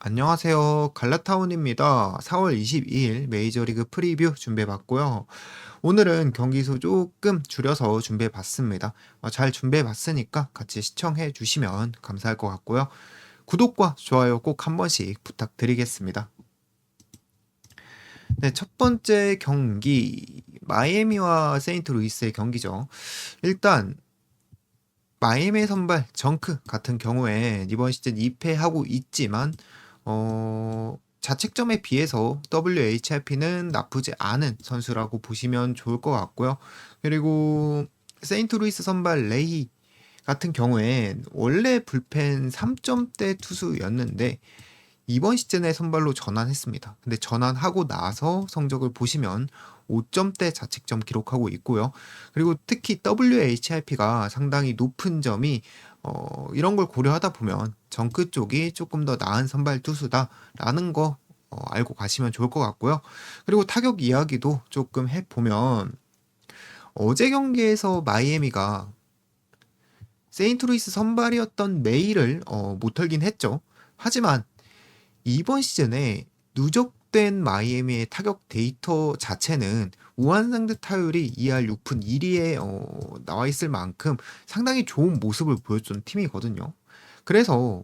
안녕하세요. 갈라타운입니다. 4월 22일 메이저리그 프리뷰 준비해봤고요. 오늘은 경기수 조금 줄여서 준비해봤습니다. 잘 준비해봤으니까 같이 시청해 주시면 감사할 것 같고요. 구독과 좋아요 꼭 한 번씩 부탁드리겠습니다. 네, 첫 번째 경기 마이애미와 세인트루이스의 경기죠. 일단 마이애미 선발 정크 같은 경우에 이번 시즌 2패하고 있지만 자책점에 비해서 WHIP는 나쁘지 않은 선수라고 보시면 좋을 것 같고요. 그리고 세인트루이스 선발 레이 같은 경우엔 원래 불펜 3점대 투수였는데 이번 시즌에 선발로 전환했습니다. 근데 전환하고 나서 성적을 보시면 5점대 자책점 기록하고 있고요. 그리고 특히 WHIP가 상당히 높은 점이 이런 걸 고려하다 보면 정크 쪽이 조금 더 나은 선발 투수다라는 거 알고 가시면 좋을 것 같고요. 그리고 타격 이야기도 조금 해보면 어제 경기에서 마이애미가 세인트루이스 선발이었던 메이를 못 털긴 했죠. 하지만 이번 시즌에 누적된 마이애미의 타격 데이터 자체는 우완상대 타율이 2할 6푼 1리에 나와 있을 만큼 상당히 좋은 모습을 보여준 팀이거든요. 그래서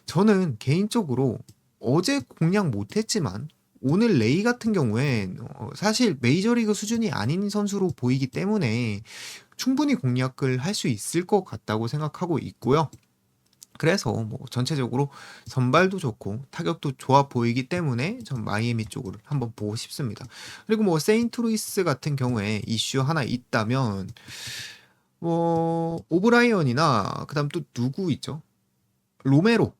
저는 개인적으로 어제 공략 못했지만 오늘 레이 같은 경우엔 사실 메이저리그 수준이 아닌 선수로 보이기 때문에 충분히 공략을 할 수 있을 것 같다고 생각하고 있고요. 그래서 뭐 전체적으로 선발도 좋고 타격도 좋아 보이기 때문에 전 마이애미 쪽을 한번 보고 싶습니다. 그리고 뭐 세인트루이스 같은 경우에 이슈 하나 있다면 뭐 오브라이언이나 그다음 또 누구 있죠? 로메로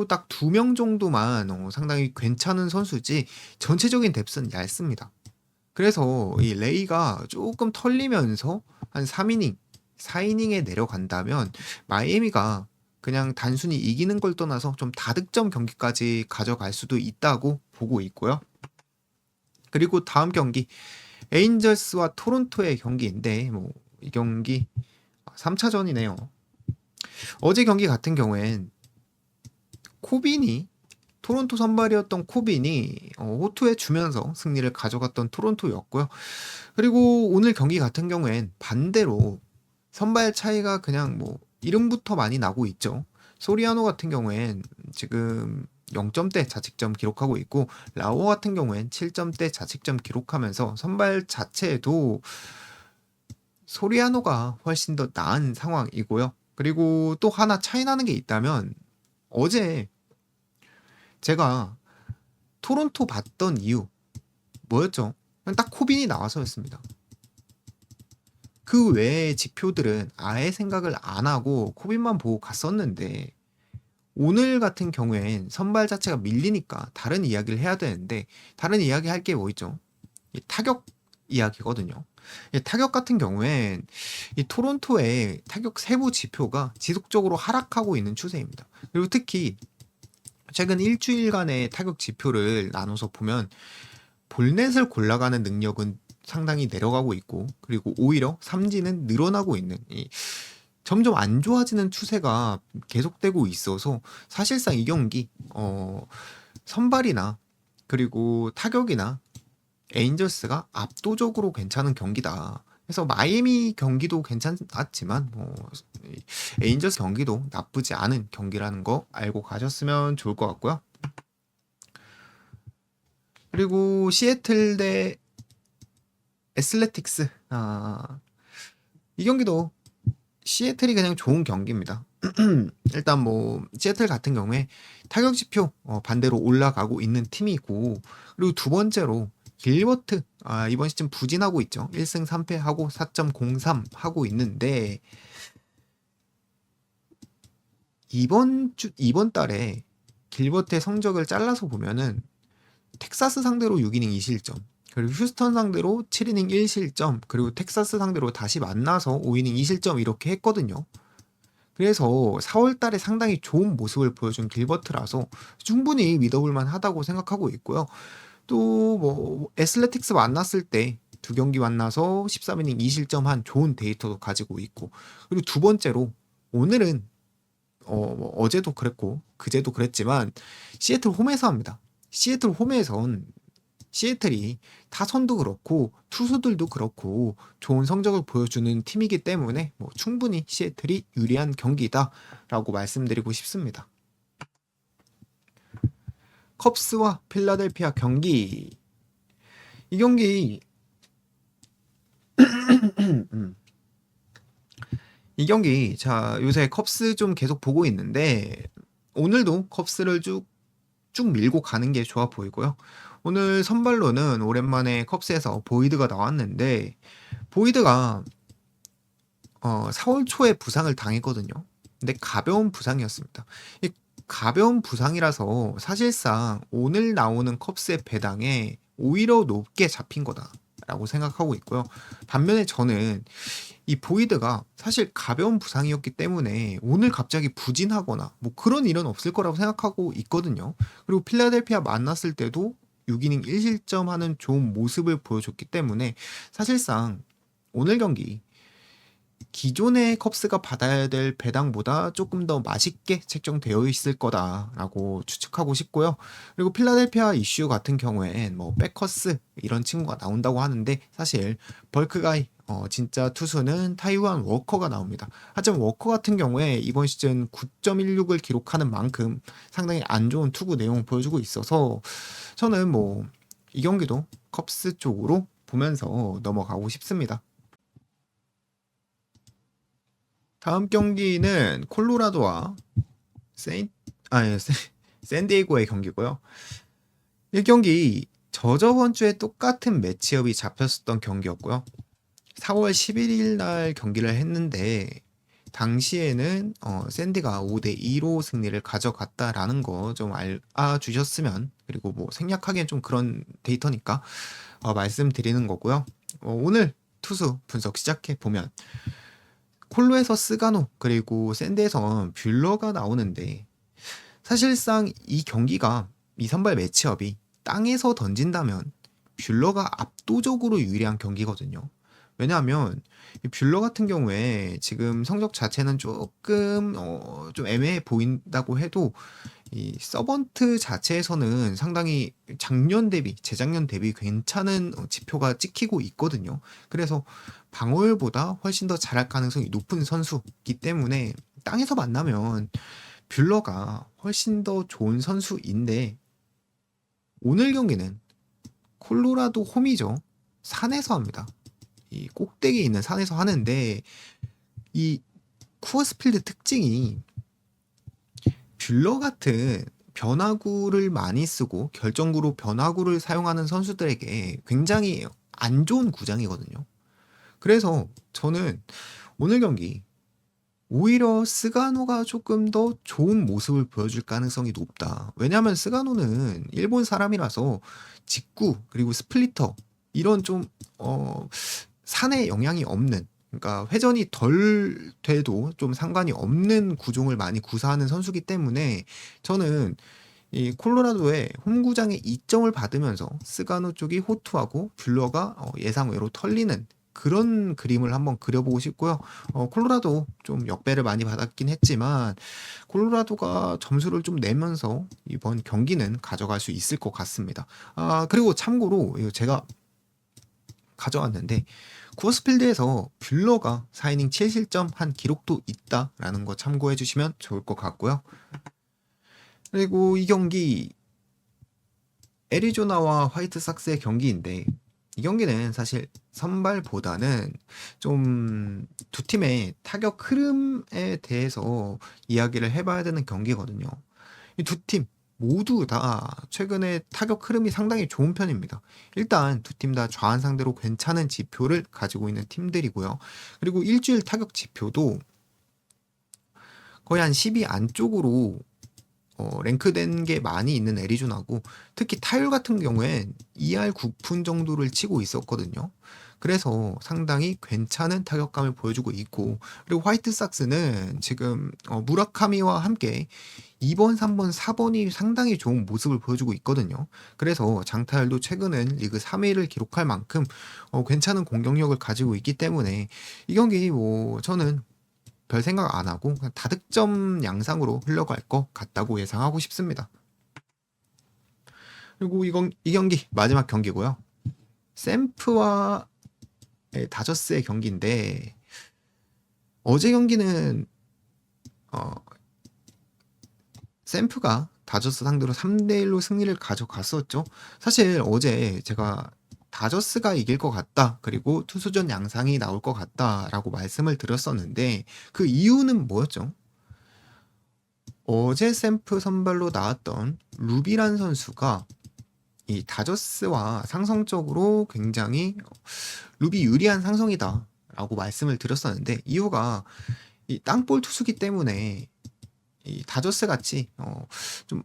딱 두 명 정도만 상당히 괜찮은 선수지 전체적인 뎁스는 얇습니다. 그래서 이 레이가 조금 털리면서 한 3이닝, 4이닝에 내려간다면 마이애미가 그냥 단순히 이기는 걸 떠나서 좀 다득점 경기까지 가져갈 수도 있다고 보고 있고요. 그리고 다음 경기 에인절스와 토론토의 경기인데 뭐 이 경기 3차전이네요. 어제 경기 같은 경우엔 코빈이 토론토 선발이었던 코빈이 호투에 주면서 승리를 가져갔던 토론토였고요. 그리고 오늘 경기 같은 경우엔 반대로 선발 차이가 그냥 뭐 이름부터 많이 나고 있죠. 소리아노 같은 경우엔 지금 0점대 자책점 기록하고 있고 라오 같은 경우엔 7점대 자책점 기록하면서 선발 자체에도 소리아노가 훨씬 더 나은 상황이고요. 그리고 또 하나 차이 나는 게 있다면 어제 제가 토론토 봤던 이유 뭐였죠? 그냥 딱 코빈이 나와서였습니다. 그 외의 지표들은 아예 생각을 안 하고 코빈만 보고 갔었는데 오늘 같은 경우엔 선발 자체가 밀리니까 다른 이야기를 해야 되는데 다른 이야기 할 게 뭐 있죠? 이 타격 이야기거든요. 이 타격 같은 경우엔 이 토론토의 타격 세부 지표가 지속적으로 하락하고 있는 추세입니다. 그리고 특히 최근 일주일간의 타격 지표를 나눠서 보면 볼넷을 골라가는 능력은 상당히 내려가고 있고 그리고 오히려 삼진은 늘어나고 있는 점점 안 좋아지는 추세가 계속되고 있어서 사실상 이 경기 선발이나 그리고 타격이나 에인절스가 압도적으로 괜찮은 경기다. 그래서 마이애미 경기도 괜찮았지만 에인절스 경기도 나쁘지 않은 경기라는 거 알고 가셨으면 좋을 것 같고요. 그리고 시애틀 대 애슬레틱스 이 경기도 시애틀이 그냥 좋은 경기입니다. 일단 뭐 시애틀 같은 경우에 타격 지표 반대로 올라가고 있는 팀이고 그리고 두 번째로 길버트 이번 시즌 부진하고 있죠. 1승 3패하고 4.03 하고 있는데 이번 달에 길버트의 성적을 잘라서 보면은 텍사스 상대로 6이닝 2실점 그리고 휴스턴 상대로 7이닝 1실점 그리고 텍사스 상대로 다시 만나서 5이닝 2실점 이렇게 했거든요. 그래서 4월 달에 상당히 좋은 모습을 보여준 길버트라서 충분히 믿어볼 만하다고 생각하고 있고요. 또 뭐 애슬레틱스 만났을 때 두 경기 만나서 13이닝 2실점한 좋은 데이터도 가지고 있고 그리고 두 번째로 오늘은 뭐 어제도 그랬고 그제도 그랬지만 시애틀 홈에서 합니다. 시애틀 홈에선 시애틀이 타선도 그렇고 투수들도 그렇고 좋은 성적을 보여주는 팀이기 때문에 뭐 충분히 시애틀이 유리한 경기다라고 말씀드리고 싶습니다. 컵스와 필라델피아 경기. 이 경기 이 경기 자 요새 컵스 좀 계속 보고 있는데 오늘도 컵스를 쭉 밀고 가는 게 좋아 보이고요. 오늘 선발로는 오랜만에 컵스에서 보이드가 나왔는데 보이드가 4월 초에 부상을 당했거든요. 근데 가벼운 부상이었습니다. 이 가벼운 부상이라서 사실상 오늘 나오는 컵스의 배당에 오히려 높게 잡힌 거다라고 생각하고 있고요. 반면에 저는 이 보이드가 사실 가벼운 부상이었기 때문에 오늘 갑자기 부진하거나 뭐 그런 일은 없을 거라고 생각하고 있거든요. 그리고 필라델피아 만났을 때도 6이닝 1실점 하는 좋은 모습을 보여줬기 때문에 사실상 오늘 경기 기존의 컵스가 받아야 될 배당보다 조금 더 맛있게 책정되어 있을 거다라고 추측하고 싶고요. 그리고 필라델피아 이슈 같은 경우엔 뭐 백커스 이런 친구가 나온다고 하는데 사실 벌크가이 진짜 투수는 타이완 워커가 나옵니다. 하지만 워커 같은 경우에 이번 시즌 9.16을 기록하는 만큼 상당히 안 좋은 투구 내용을 보여주고 있어서 저는 뭐 이 경기도 컵스 쪽으로 보면서 넘어가고 싶습니다. 다음 경기는 콜로라도와 세인 아니 샌디에고의 경기고요. 1경기 저저번 주에 똑같은 매치업이 잡혔었던 경기였고요. 4월 11일 날 경기를 했는데 당시에는 샌디가 5대2로 승리를 가져갔다라는 거 좀 알아주셨으면 그리고 뭐 생략하기엔 좀 그런 데이터니까 말씀드리는 거고요. 오늘 투수 분석 시작해 보면 콜로에서 스가노 그리고 샌드에선 뷰러가 나오는데 사실상 이 경기가 이 선발 매치업이 땅에서 던진다면 뷰러가 압도적으로 유리한 경기거든요. 왜냐하면 이 뷰러 같은 경우에 지금 성적 자체는 조금 좀 애매해 보인다고 해도 이 서번트 자체에서는 상당히 작년 대비, 재작년 대비 괜찮은 지표가 찍히고 있거든요. 그래서 방어율보다 훨씬 더 잘할 가능성이 높은 선수이기 때문에 땅에서 만나면 뷰러가 훨씬 더 좋은 선수인데 오늘 경기는 콜로라도 홈이죠. 산에서 합니다. 이 꼭대기에 있는 산에서 하는데 이 쿠어스필드 특징이 뷰러 같은 변화구를 많이 쓰고 결정구로 변화구를 사용하는 선수들에게 굉장히 안 좋은 구장이거든요. 그래서 저는 오늘 경기 오히려 스가노가 조금 더 좋은 모습을 보여줄 가능성이 높다. 왜냐하면 스가노는 일본 사람이라서 직구 그리고 스플리터 이런 좀 산에 영향이 없는 그러니까 회전이 덜 돼도 좀 상관이 없는 구종을 많이 구사하는 선수기 때문에 저는 이 콜로라도의 홈구장에 2점을 받으면서 스가노 쪽이 호투하고 뷰러가 예상외로 털리는 그런 그림을 한번 그려보고 싶고요. 콜로라도 좀 역배를 많이 받았긴 했지만 콜로라도가 점수를 좀 내면서 이번 경기는 가져갈 수 있을 것 같습니다. 그리고 참고로 이거 제가 가져왔는데 쿠어스필드에서 뷰러가 4이닝 7실점 한 기록도 있다라는 거 참고해 주시면 좋을 것 같고요. 그리고 이 경기 애리조나와 화이트삭스의 경기인데 이 경기는 사실 선발보다는 좀 두 팀의 타격 흐름에 대해서 이야기를 해봐야 되는 경기거든요. 이 두 팀 모두 다 최근에 타격 흐름이 상당히 좋은 편입니다. 일단 두 팀 다 좌한 상대로 괜찮은 지표를 가지고 있는 팀들이고요. 그리고 일주일 타격 지표도 거의 한 10위 안쪽으로 랭크된 게 많이 있는 애리조나고 특히 타율 같은 경우엔 2할 9푼 정도를 치고 있었거든요. 그래서 상당히 괜찮은 타격감을 보여주고 있고 그리고 화이트삭스는 지금 무라카미와 함께 2번, 3번, 4번이 상당히 좋은 모습을 보여주고 있거든요. 그래서 장타율도 최근엔 리그 3위를 기록할 만큼 괜찮은 공격력을 가지고 있기 때문에 이 경기 뭐 저는 별 생각 안 하고 그냥 다득점 양상으로 흘러갈 것 같다고 예상하고 싶습니다. 그리고 이 경기 마지막 경기고요. 샘프와 다저스의 경기인데 어제 경기는 샘프가 다저스 상대로 3대1로 승리를 가져갔었죠. 사실 어제 제가 다저스가 이길 것 같다. 그리고 투수전 양상이 나올 것 같다라고 말씀을 드렸었는데 그 이유는 뭐였죠? 어제 샘프 선발로 나왔던 루비란 선수가 이 다저스와 상성적으로 굉장히 루비 유리한 상성이다라고 말씀을 드렸었는데 이유가 이 땅볼 투수기 때문에 이 다저스 같이 좀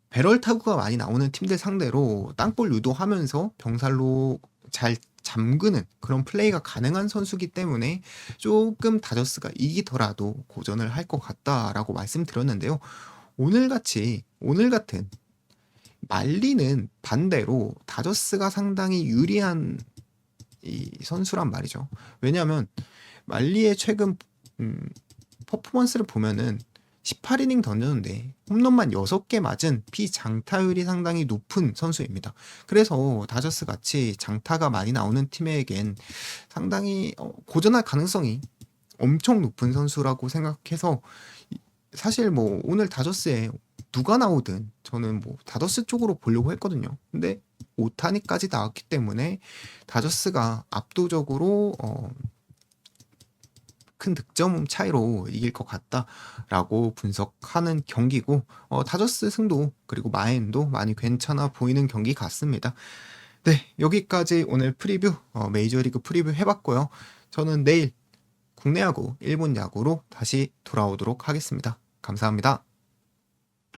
배럴 타구가 많이 나오는 팀들 상대로 땅볼 유도하면서 병살로 잘 잠그는 그런 플레이가 가능한 선수기 때문에 조금 다저스가 이기더라도 고전을 할 것 같다라고 말씀드렸는데요. 오늘 같은 말리는 반대로 다저스가 상당히 유리한 이 선수란 말이죠. 왜냐하면 말리의 최근 퍼포먼스를 보면은 18이닝 던졌는데 홈런만 6개 맞은 피장타율이 상당히 높은 선수입니다. 그래서 다저스 같이 장타가 많이 나오는 팀에겐 상당히 고전할 가능성이 엄청 높은 선수라고 생각해서 사실 뭐 오늘 다저스에 누가 나오든 저는 뭐 다저스 쪽으로 보려고 했거든요. 근데 오타니까지 나왔기 때문에 다저스가 압도적으로 큰 득점 차이로 이길 것 같다라고 분석하는 경기고 다저스 승도 그리고 마인도 많이 괜찮아 보이는 경기 같습니다. 네, 여기까지 오늘 프리뷰 메이저리그 프리뷰 해봤고요. 저는 내일 국내 야구, 일본 야구로 다시 돌아오도록 하겠습니다. 감사합니다.